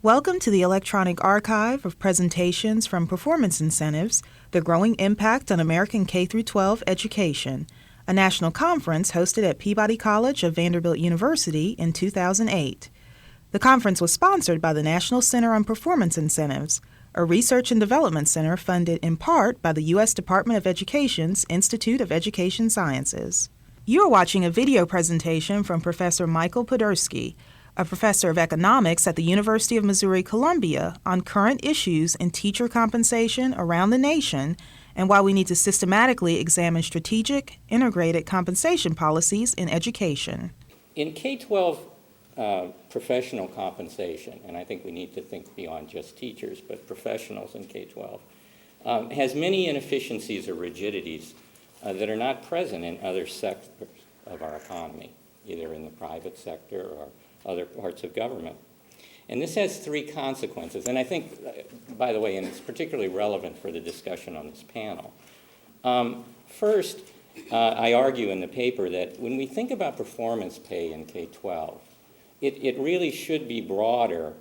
Welcome to the electronic archive of presentations from Performance Incentives, the Growing Impact on American K-12 Education, a national conference hosted at Peabody College of Vanderbilt University in 2008. The conference was sponsored by the National Center on Performance Incentives, a research and development center funded in part by the U.S. Department of Education's Institute of Education Sciences. You are watching a video presentation from Professor Michael Podgursky, a professor of economics at the University of Missouri-Columbia, on current issues in teacher compensation around the nation and why we need to systematically examine strategic, integrated compensation policies in education. In K-12 professional compensation, and I think we need to think beyond just teachers, but professionals in K-12, has many inefficiencies or rigidities that are not present in other sectors of our economy, either in the private sector or other parts of government. And this has three consequences, and I think, by the way, and it's particularly relevant for the discussion on this panel. First, I argue in the paper that when we think about performance pay in K-12, it really should be broader,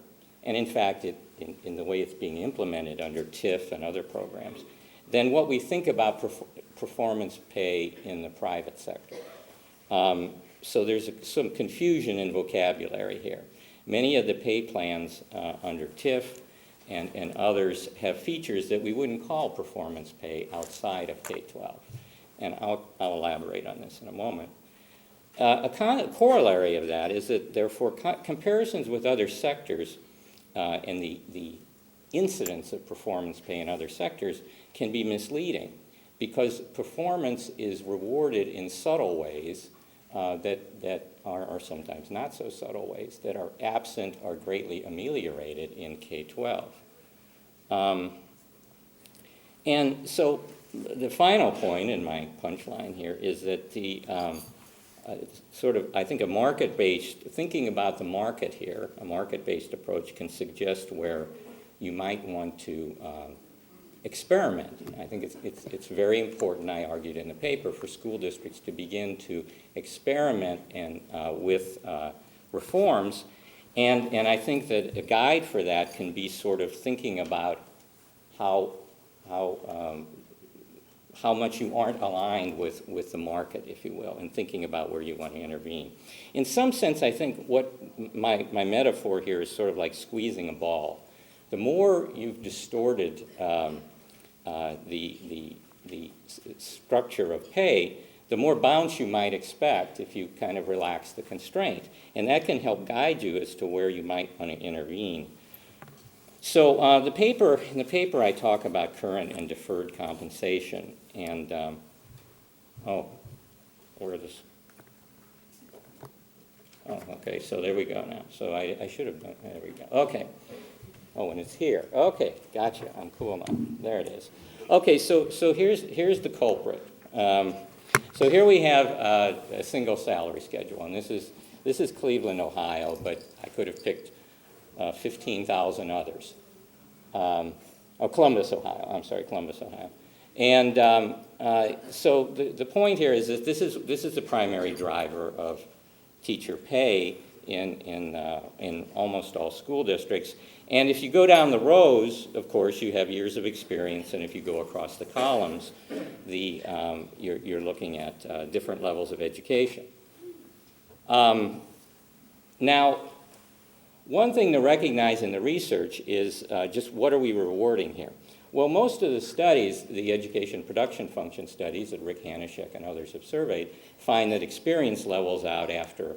and in fact, in the way it's being implemented under TIF and other programs, than what we think about performance pay in the private sector. So there's some confusion in vocabulary here. Many of the pay plans under TIF and others have features that we wouldn't call performance pay outside of K-12. And I'll elaborate on this in a moment. A corollary of that is that therefore comparisons with other sectors and the incidence of performance pay in other sectors can be misleading because performance is rewarded in subtle ways that are sometimes not so subtle ways, that are absent or greatly ameliorated in K-12. And so the final point in my punchline here is that the I think a market-based, thinking about the market here, a market-based approach can suggest where you might want to experiment. I think it's very important, I argued in the paper, for school districts to begin to experiment with reforms. And I think that a guide for that can be sort of thinking about how much you aren't aligned with the market, if you will, and thinking about where you want to intervene. In some sense, I think what my metaphor here is sort of like squeezing a ball. The more you've distorted the structure of pay, the more bounce you might expect if you kind of relax the constraint. And that can help guide you as to where you might want to intervene. So in the paper I talk about current and deferred compensation. And, where is this? Oh, okay, so there we go now. So I should have done, there we go. Okay. Oh, and it's here. Okay, gotcha. I'm cool now. There it is. Okay, so here's the culprit. So here we have a single salary schedule, and this is Cleveland, Ohio, but I could have picked 15,000 others. Columbus, Ohio. I'm sorry, Columbus, Ohio. And so the point here is that this is the primary driver of teacher pay in almost all school districts. And if you go down the rows, of course, you have years of experience, and if you go across the columns, you're looking at different levels of education. Now, one thing to recognize in the research is just what are we rewarding here? Well, most of the studies, the education production function studies that Rick Hanishek and others have surveyed, find that experience levels out after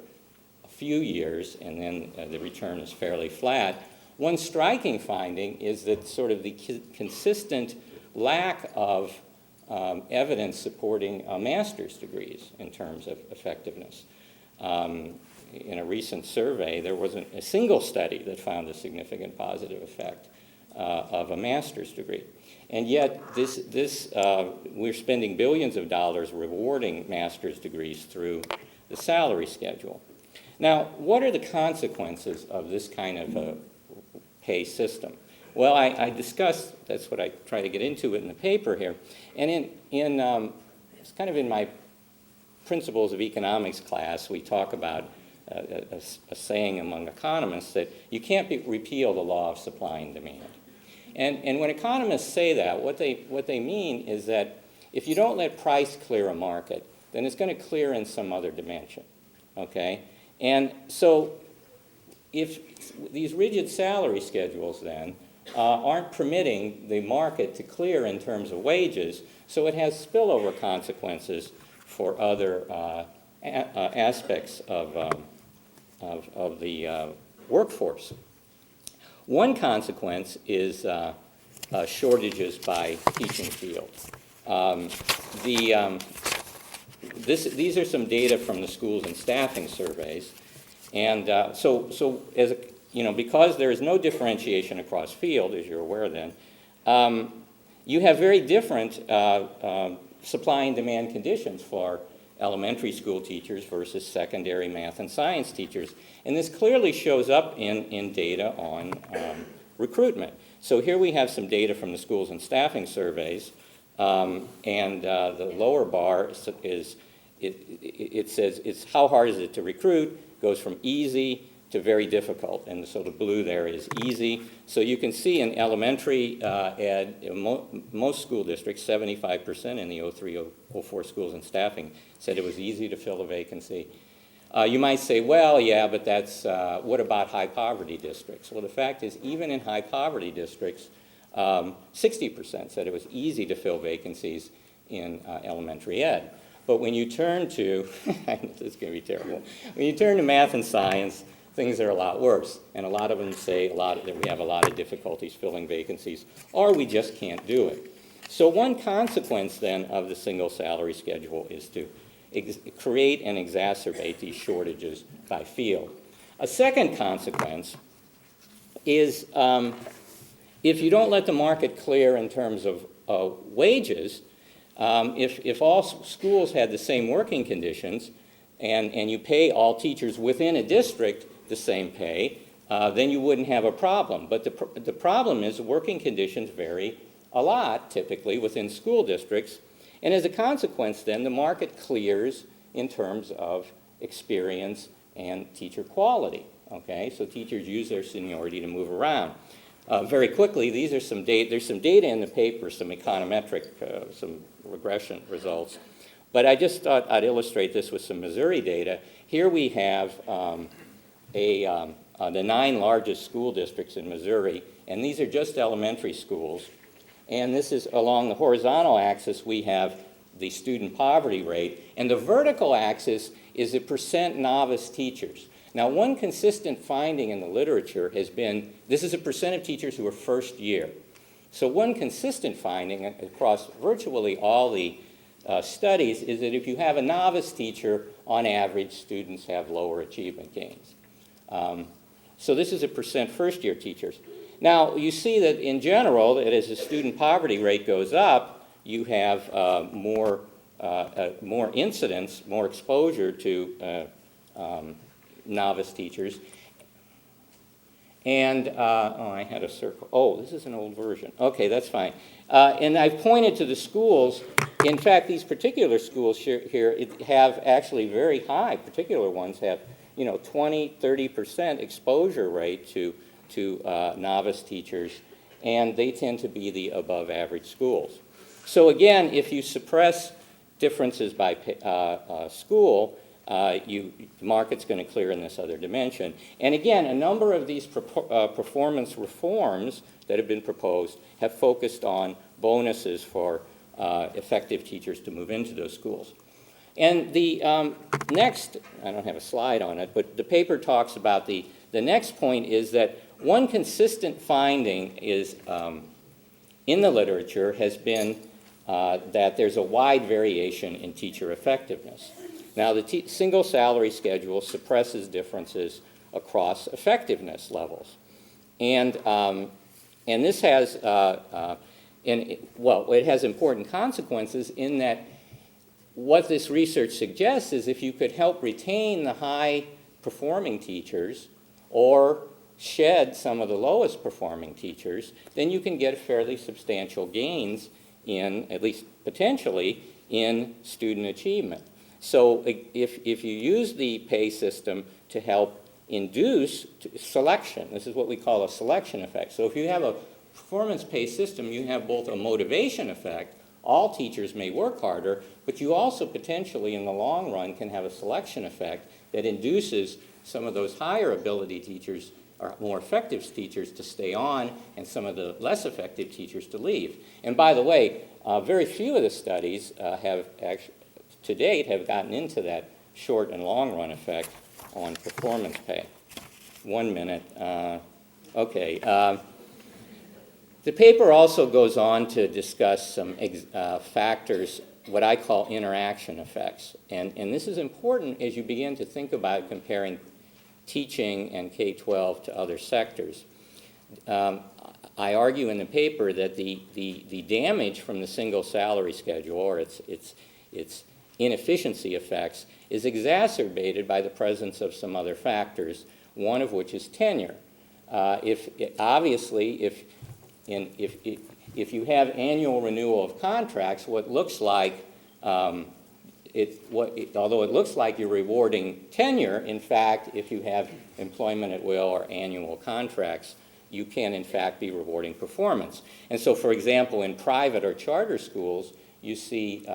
a few years, and then the return is fairly flat. One striking finding is that sort of the consistent lack of evidence supporting master's degrees in terms of effectiveness. In a recent survey, there wasn't a single study that found a significant positive effect of a master's degree. And yet, we're spending billions of dollars rewarding master's degrees through the salary schedule. Now, what are the consequences of this kind of a pay system? Well, I discussed, that's what I try to get into in the paper here, and it's kind of in my principles of economics class, we talk about a saying among economists that you can't repeal the law of supply and demand. And when economists say that, what they mean is that if you don't let price clear a market, then it's going to clear in some other dimension, okay? And so if these rigid salary schedules then aren't permitting the market to clear in terms of wages, so it has spillover consequences for other aspects of the workforce. One consequence is shortages by teaching field. These are some data from the schools and staffing surveys, and so as because there is no differentiation across field, as you're aware then, you have very different supply and demand conditions for elementary school teachers versus secondary math and science teachers. And this clearly shows up in data on recruitment. So here we have some data from the schools and staffing surveys, and the lower bar is, it says it's how hard is it to recruit, goes from easy to very difficult, and so the blue there is easy. So you can see in elementary ed, most school districts, 75% in the 03-04 schools and staffing, said it was easy to fill a vacancy. You might say, well, yeah, but that's, what about high poverty districts? Well, the fact is, even in high poverty districts, 60% said it was easy to fill vacancies in elementary ed. But when you turn to, this is going to be terrible, when you turn to math and science, things are a lot worse. And a lot of them say that we have a lot of difficulties filling vacancies, or we just can't do it. So one consequence then of the single salary schedule is to create and exacerbate these shortages by field. A second consequence is if you don't let the market clear in terms of wages, if all schools had the same working conditions and you pay all teachers within a district the same pay, then you wouldn't have a problem. But the problem is working conditions vary a lot, typically, within school districts. And as a consequence, then, the market clears in terms of experience and teacher quality, okay? So teachers use their seniority to move around. Very quickly, these are some data. There's some data in the paper, some econometric, some regression results. But I just thought I'd illustrate this with some Missouri data. Here we have the 9 largest school districts in Missouri, and these are just elementary schools. And this is along the horizontal axis, we have the student poverty rate, and the vertical axis is the percent novice teachers. Now, one consistent finding in the literature has been, this is a percent of teachers who are first year. So one consistent finding across virtually all the studies is that if you have a novice teacher, on average, students have lower achievement gains. So this is a percent first year teachers. Now, you see that in general, that as the student poverty rate goes up, you have more incidence, more exposure to novice teachers. And, I had a circle. Oh, this is an old version. Okay, that's fine. And I've pointed to the schools. In fact, these particular schools here have actually very high, particular ones have, 20, 30% exposure rate to novice teachers, and they tend to be the above average schools. So again, if you suppress differences by school, the market's going to clear in this other dimension. And again, a number of these performance reforms that have been proposed have focused on bonuses for effective teachers to move into those schools. And the next, I don't have a slide on it, but the paper talks about the next point is that one consistent finding is in the literature has been that there's a wide variation in teacher effectiveness. Now, the single salary schedule suppresses differences across effectiveness levels. And this has, it has important consequences in that what this research suggests is if you could help retain the high-performing teachers or shed some of the lowest performing teachers, then you can get fairly substantial gains in, at least potentially, in student achievement. So if you use the pay system to help induce selection. This is what we call a selection effect. So if you have a performance-pay system, you have both a motivation effect. All teachers may work harder, but you also potentially, in the long run, can have a selection effect that induces some of those higher ability teachers or more effective teachers to stay on and some of the less effective teachers to leave. And by the way, very few of the studies to date have gotten into that short and long run effect on performance pay. 1 minute. Okay. The paper also goes on to discuss some factors, what I call interaction effects. And this is important as you begin to think about comparing teaching and K-12 to other sectors. I argue in the paper that the damage from the single salary schedule or its inefficiency effects is exacerbated by the presence of some other factors, one of which is tenure. If you have annual renewal of contracts, what looks like although it looks like you're rewarding tenure, in fact, if you have employment at will or annual contracts, you can in fact be rewarding performance. And so, for example, in private or charter schools, you see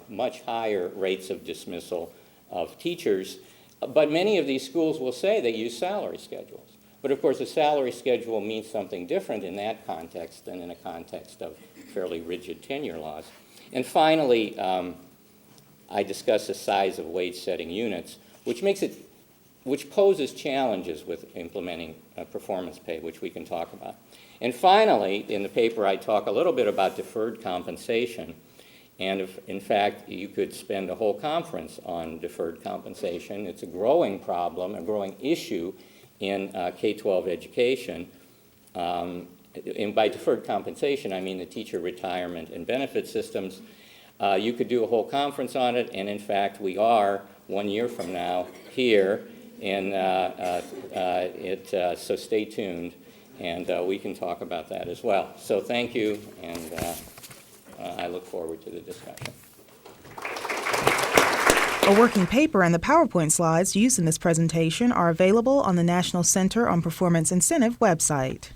much higher rates of dismissal of teachers, but many of these schools will say they use salary schedules. But of course, a salary schedule means something different in that context than in a context of fairly rigid tenure laws. And finally, I discuss the size of wage-setting units, which poses challenges with implementing performance pay, which we can talk about. And finally, in the paper, I talk a little bit about deferred compensation. And in fact, you could spend a whole conference on deferred compensation. It's a growing problem, a growing issue in K-12 education. And by deferred compensation, I mean the teacher retirement and benefit systems. You could do a whole conference on it, and in fact, we are 1 year from now here, and so stay tuned, and we can talk about that as well. So thank you, and I look forward to the discussion. A working paper and the PowerPoint slides used in this presentation are available on the National Center on Performance Incentive website.